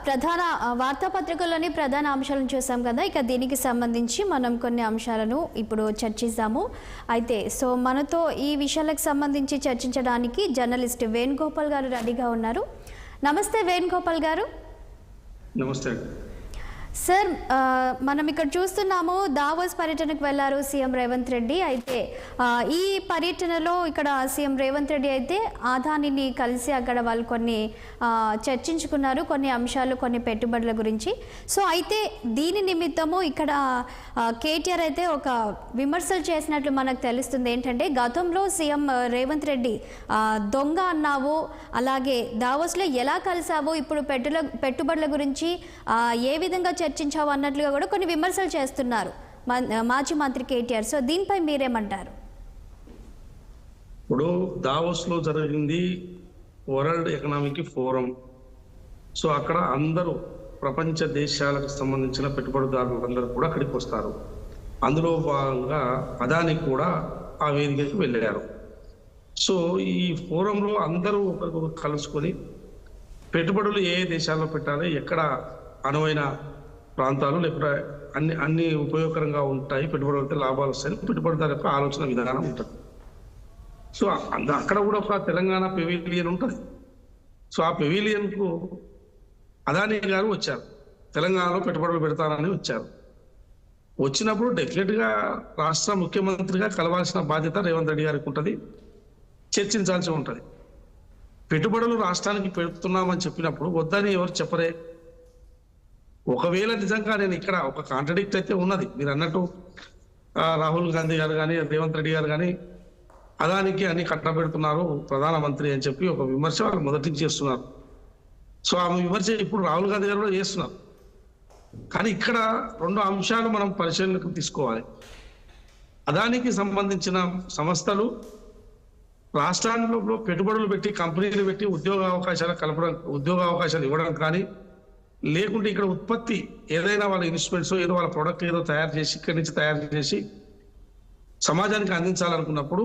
ప్రధాన వార్తాపత్రికల్లోని ప్రధాన అంశాలను చూసాం కదా. ఇక దీనికి సంబంధించి మనం కొన్ని అంశాలను ఇప్పుడు చర్చిస్తాము. అయితే మనతో ఈ విషయాలకు సంబంధించి చర్చించడానికి జర్నలిస్ట్ వేణుగోపాల్ గారు రెడీగా ఉన్నారు. నమస్తే వేణుగోపాల్ గారు. నమస్తే సార్, మనం ఇక్కడ చూస్తున్నాము దావోస్ పర్యటనకు వెళ్లారు సీఎం రేవంత్ రెడ్డి. అయితే ఈ పర్యటనలో ఇక్కడ సీఎం రేవంత్ రెడ్డి అయితే ఆదానిని కలిసి అక్కడ వాళ్ళు కొన్ని చర్చించుకున్నారు, కొన్ని అంశాలు, కొన్ని పెట్టుబడుల గురించి. అయితే దీని నిమిత్తము ఇక్కడ కేటీఆర్ అయితే ఒక విమర్శలు చేసినట్లు మనకు తెలుస్తుంది. ఏంటంటే గతంలో సీఎం రేవంత్ రెడ్డి దొంగ అన్నావు, అలాగే దావోస్లో ఎలా కలిసావు, ఇప్పుడు పెట్టుబడుల గురించి ఏ విధంగా చర్చించావు అన్నట్లుగా కూడా కొన్ని విమర్శలు చేస్తున్నారు మాజీ మంత్రి కేటీఆర్. దీనిపై మీరేమంటారు? ఇప్పుడు దావోస్ లో జరిగింది వరల్డ్ ఎకనామిక్ ఫోరం. అక్కడ అందరూ ప్రపంచ దేశాలకు సంబంధించిన పెట్టుబడిదారులందరూ కూడా అక్కడికి వస్తారు. అందులో భాగంగా అదాని కూడా ఆ వేదికకి వెళ్ళారు. ఈ ఫోరంలో అందరూ ఒకరికొకరు కలుసుకొని పెట్టుబడులు ఏ దేశాల్లో పెట్టాలి, ఎక్కడ అనువైన ప్రాంతాలు లేకపోతే అన్ని ఉపయోగకరంగా ఉంటాయి, పెట్టుబడులు అయితే లాభాలు వస్తాయి, పెట్టుబడిదారు యొక్క ఆలోచన విధానం ఉంటుంది. అక్కడ కూడా ఒక తెలంగాణ పెవిలియన్ ఉంటుంది. ఆ పెవిలియన్ కు అదానీ గారు వచ్చారు, తెలంగాణలో పెట్టుబడులు పెడతానని వచ్చారు. వచ్చినప్పుడు డెఫినెట్ గా రాష్ట్ర ముఖ్యమంత్రిగా కలవాల్సిన బాధ్యత రేవంత్ రెడ్డి గారికి ఉంటుంది, చర్చించాల్సి ఉంటుంది. పెట్టుబడులు రాష్ట్రానికి పెడుతున్నామని చెప్పినప్పుడు వద్దని ఎవరు చెప్పరే. ఒకవేళ నిజంగా నేను ఇక్కడ ఒక కాంట్రడిక్ట్ అయితే ఉన్నది, మీరు అన్నట్టు రాహుల్ గాంధీ గారు కానీ రేవంత్ రెడ్డి గారు కానీ అదానికి అన్ని కట్టబెడుతున్నారు ప్రధానమంత్రి అని చెప్పి ఒక విమర్శ వాళ్ళు మొదటి నుంచి చేస్తున్నారు. ఆ విమర్శ ఇప్పుడు రాహుల్ గాంధీ గారు కూడా చేస్తున్నారు. కానీ ఇక్కడ రెండు అంశాలు మనం పరిశీలనకు తీసుకోవాలి. అదానికి సంబంధించిన సంస్థలు రాష్ట్రాల్లో పెట్టుబడులు పెట్టి కంపెనీలు పెట్టి ఉద్యోగ అవకాశాలు ఇవ్వడం కానీ, లేకుంటే ఇక్కడ ఉత్పత్తి ఏదైనా వాళ్ళ ఇన్స్ట్రుమెంట్స్ ఏదో వాళ్ళ ప్రోడక్ట్ ఏదో తయారు చేసి ఇక్కడి నుంచి తయారు చేసి సమాజానికి అందించాలనుకున్నప్పుడు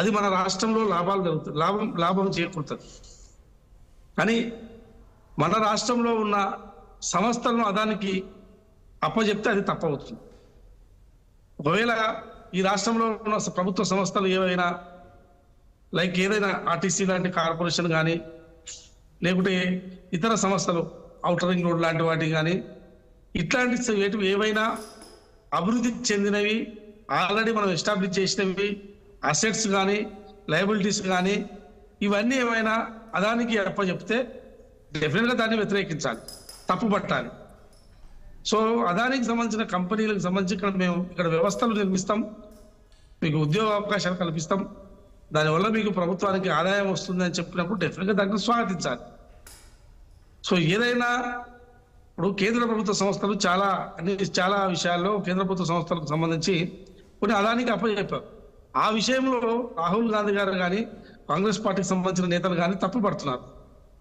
అది మన రాష్ట్రంలో లాభాలు జరుగుతుంది, లాభం చేకూరుతుంది. కానీ మన రాష్ట్రంలో ఉన్న సంస్థలను అదానికి అప్పచెప్తే అది తప్పవుతుంది. ఒకవేళ ఈ రాష్ట్రంలో ఉన్న ప్రభుత్వ సంస్థలు ఏవైనా లైక్ ఏదైనా ఆర్టీసీ లాంటి కార్పొరేషన్ కానీ, లేకుంటే ఇతర సంస్థలు ఔటర్ రింగ్ రోడ్ లాంటి వాటి కానీ, ఇట్లాంటి ఏవైనా అభివృద్ధి చెందినవి ఆల్రెడీ మనం ఎస్టాబ్లిష్ చేసినవి అసెట్స్ కానీ లయబిలిటీస్ కానీ ఇవన్నీ ఏమైనా అదానికి అప్పచెప్తే డెఫినెట్గా దాన్ని వ్యతిరేకించాలి, తప్పు పట్టాలి. అదానికి సంబంధించిన కంపెనీలకు సంబంధించి మేము ఇక్కడ వ్యవస్థలు నిర్మిస్తాం, మీకు ఉద్యోగ అవకాశాలు కల్పిస్తాం, దానివల్ల మీకు ప్రభుత్వానికి ఆదాయం వస్తుందని చెప్పినప్పుడు డెఫినెట్గా దాన్ని స్వాగతించాలి. ఏదైనా ఇప్పుడు కేంద్ర ప్రభుత్వ సంస్థలు చాలా విషయాల్లో కేంద్ర ప్రభుత్వ సంస్థలకు సంబంధించి కొన్ని అదానికి అప్పచెప్పారు. ఆ విషయంలో రాహుల్ గాంధీ గారు కానీ కాంగ్రెస్ పార్టీకి సంబంధించిన నేతలు కానీ తప్పు పడుతున్నారు.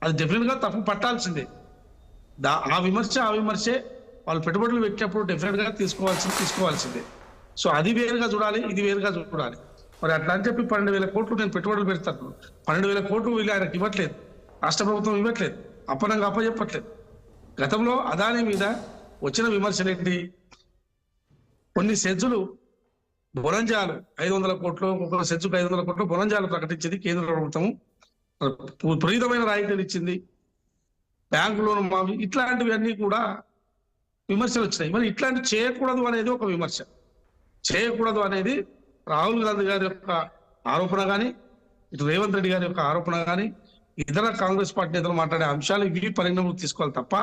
అది డెఫినెట్గా తప్పు పట్టాల్సిందే. ఆ విమర్శే వాళ్ళు పెట్టుబడులు పెట్టినప్పుడు డెఫినెట్గా తీసుకోవాల్సిందే. అది వేరుగా చూడాలి, ఇది వేరుగా చూడాలి. మరి అట్లా అని చెప్పి 12,000 కోట్లు నేను పెట్టుబడులు పెడతాను, 12,000 కోట్లు వీళ్ళు ఆయనకు ఇవ్వట్లేదు, రాష్ట్ర ప్రభుత్వం ఇవ్వట్లేదు, అప్పనంగా అప్పచెప్పట్లేదు. గతంలో అదాని మీద వచ్చిన విమర్శలు ఏంటి? కొన్ని సెజ్జులు బొరంజాలు 500 కోట్లు, ఒక్కొక్క సెజ్జుకు 500 కోట్లు బొరంజాలు ప్రకటించింది కేంద్ర ప్రభుత్వం, విపరీతమైన రాయితీలు ఇచ్చింది, బ్యాంకు లోన్ మాఫీ, ఇట్లాంటివన్నీ కూడా విమర్శలు వచ్చినాయి. మరి ఇట్లాంటివి చేయకూడదు అనేది ఒక విమర్శ. చేయకూడదు అనేది రాహుల్ గాంధీ గారి యొక్క ఆరోపణ కానీ, ఇటు రేవంత్ రెడ్డి గారి యొక్క ఆరోపణ కానీ, ఇతర కాంగ్రెస్ పార్టీ నేతలు మాట్లాడే అంశాలు ఇవి పరిగణనలోకి తీసుకోవాలి తప్ప,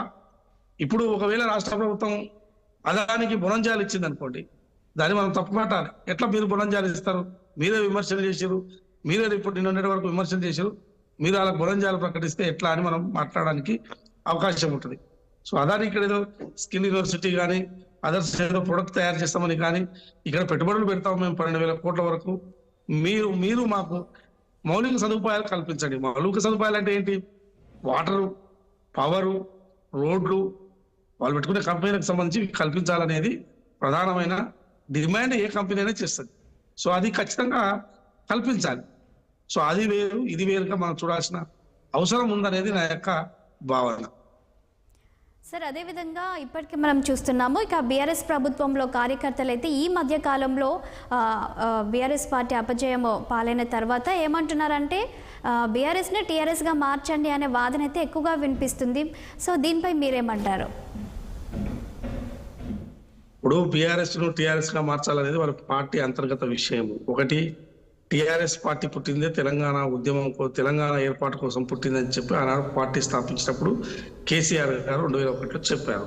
ఇప్పుడు ఒకవేళ రాష్ట్ర ప్రభుత్వం అదానికి బొరంజాలు ఇచ్చింది అనుకోండి, దాన్ని మనం తప్పు పట్టాలి. ఎట్లా మీరు బొరంజాలు ఇస్తారు? మీరే విమర్శలు చేశారు, మీరే ఇప్పుడు నిన్నటి వరకు విమర్శలు చేశారు, మీరు అలా బొరంజాలు ప్రకటిస్తే ఎట్లా అని మనం మాట్లాడడానికి అవకాశం ఉంటుంది. అదాని ఇక్కడ ఏదో స్కిల్ యూనివర్సిటీ కానీ అదర్స్ ఏదో ప్రొడక్ట్ తయారు చేస్తామని కానీ, ఇక్కడ పెట్టుబడులు పెడతాము మేము 12,000 కోట్ల వరకు, మీరు మాకు మౌలిక సదుపాయాలు కల్పించండి. మౌలిక సదుపాయాలు అంటే ఏంటి? వాటరు, పవరు, రోడ్లు, వాళ్ళు పెట్టుకునే కంపెనీలకు సంబంధించి కల్పించాలనేది ప్రధానమైన డిమాండ్ ఏ కంపెనీ అయినా చేస్తుంది. అది ఖచ్చితంగా కల్పించాలి. అది వేరు ఇది వేరుగా మనం చూడాల్సిన అవసరం ఉందనేది నా యొక్క భావన. సార్ అదేవిధంగా ఇప్పటికీ మనం చూస్తున్నాము ఇక బీఆర్ఎస్ ప్రభుత్వంలో కార్యకర్తలు అయితే ఈ మధ్య కాలంలో బీఆర్ఎస్ పార్టీ అపజయం పాలైన తర్వాత ఏమంటున్నారంటే బీఆర్ఎస్ని టీఆర్ఎస్గా మార్చండి అనే వాదన అయితే ఎక్కువగా వినిపిస్తుంది. సో దీనిపై మీరేమంటారు? ఇప్పుడు బీఆర్ఎస్ను టీఆర్ఎస్గా మార్చాలనేది వాళ్ళ పార్టీ అంతర్గత విషయం. ఒకటి, టీఆర్ఎస్ పార్టీ పుట్టిందే తెలంగాణ ఉద్యమం తెలంగాణ ఏర్పాటు కోసం పుట్టిందని చెప్పి ఆనాడు పార్టీ స్థాపించినప్పుడు కేసీఆర్ గారు 2001లో చెప్పారు.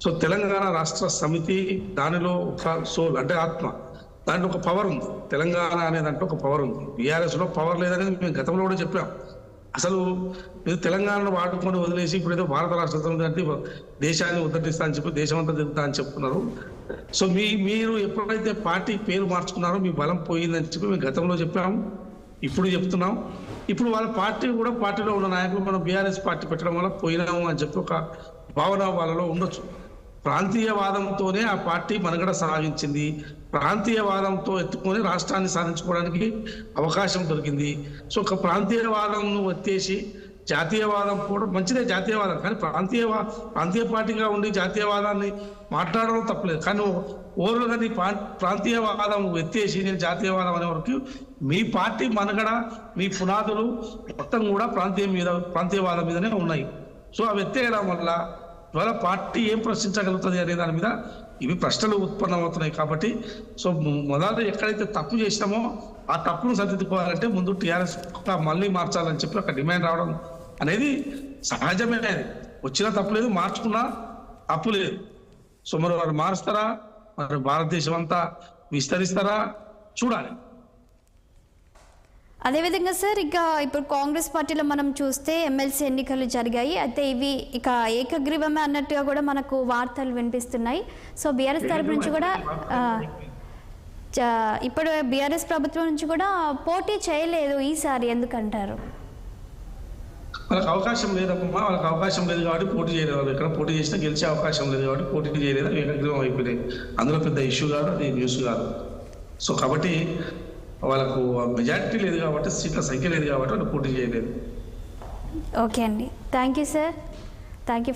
సో తెలంగాణ రాష్ట్ర సమితి దానిలో ఒక సోల్ అంటే ఆత్మ, దాంట్లో ఒక పవర్ ఉంది. తెలంగాణ అనే దాంట్లో ఒక పవర్ ఉంది. బీఆర్ఎస్ లో పవర్ లేదనేది మేము గతంలో కూడా చెప్పాం. అసలు మీరు తెలంగాణను వాడుకొని వదిలేసి ఇప్పుడు ఏదో భారత రాష్ట్ర సమితి దేశాన్ని ఉద్ధరిస్తా అని చెప్పి దేశమంతా తిరుగుతా అని చెప్తున్నారు. సో మీరు ఎప్పుడైతే పార్టీ పేరు మార్చుకున్నారో మీ బలం పోయిందని చెప్పి మేము గతంలో చెప్పాము, ఇప్పుడు చెప్తున్నాం. ఇప్పుడు వాళ్ళ పార్టీ కూడా పార్టీలో ఉన్న నాయకులు మనం బీఆర్ఎస్ పార్టీ పెట్టడం వల్ల పోయినాము అని చెప్పి ఒక భావన వాళ్ళలో ఉండొచ్చు. ప్రాంతీయవాదంతోనే ఆ పార్టీ మనుగడ సాగించింది. ప్రాంతీయవాదంతో ఎత్తుకొని రాష్ట్రాన్ని సాధించుకోవడానికి అవకాశం దొరికింది. సో ఒక ప్రాంతీయవాదం ఎత్తేసి జాతీయవాదం కూడా మంచిదే, జాతీయవాదం, కానీ ప్రాంతీయ పార్టీగా ఉండి జాతీయవాదాన్ని మాట్లాడడం తప్పలేదు. కానీ ఓవర్గా నీ ప్రాంతీయవాదం ఎత్తేసి నేను జాతీయవాదం అనే వరకు మీ పార్టీ మనుగడ మీ పునాదులు మొత్తం కూడా ప్రాంతీయవాదం మీదనే ఉన్నాయి. సో అవి ఎత్తేయడం వల్ల ఇవాళ పార్టీ ఏం ప్రశ్నించగలుగుతుంది అనే దాని మీద ఇవి ప్రశ్నలు ఉత్పన్నమవుతున్నాయి. కాబట్టి సో మొదట ఎక్కడైతే తప్పు చేసినామో ఆ తప్పును సరిదిద్దుకోవాలంటే ముందు టీఆర్ఎస్ మళ్ళీ మార్చాలని చెప్పి ఒక డిమాండ్ రావడం అనేది సహజమే. వచ్చినా తప్పు లేదు, మార్చుకున్నా తప్పు లేదు. సో మరి వారు మారుస్తారా, మరి భారతదేశం అంతా విస్తరిస్తారా చూడాలి. అదేవిధంగా సార్ ఇక ఇప్పుడు కాంగ్రెస్ పార్టీలో మనం చూస్తే ఎమ్మెల్సీ ఎన్నికలు జరిగాయి. అయితే ఇవి ఇక ఏకగ్రీవమే అన్నట్టుగా కూడా మనకు వార్తలు వినిపిస్తున్నాయి. సో బీఆర్ఎస్ తరపు నుంచి కూడా ఇప్పుడు బీఆర్ఎస్ ప్రభుత్వం నుంచి కూడా పోటీ చేయలేదు ఈసారి, ఎందుకంటారు? వాళ్ళకి అవకాశం లేదమ్మా, వాళ్ళకి అవకాశం లేదు కాబట్టి పోటీ చేయలేదు. వాళ్ళు ఎక్కడ పోటీ చేసినా గెలిచే అవకాశం లేదు కాబట్టి పోటీ చేయలేదు. ఏకగ్రీవం అయిపోయినాయి. అందులో పెద్ద ఇష్యూ కాదు, అది న్యూస్ కాదు. సో కాబట్టి వాళ్ళకు మెజారిటీ లేదు కాబట్టి, సీట్ల సంఖ్య లేదు కాబట్టి వాళ్ళు పోటీ చేయలేదు. ఓకే అండి, thank you sir, thank you.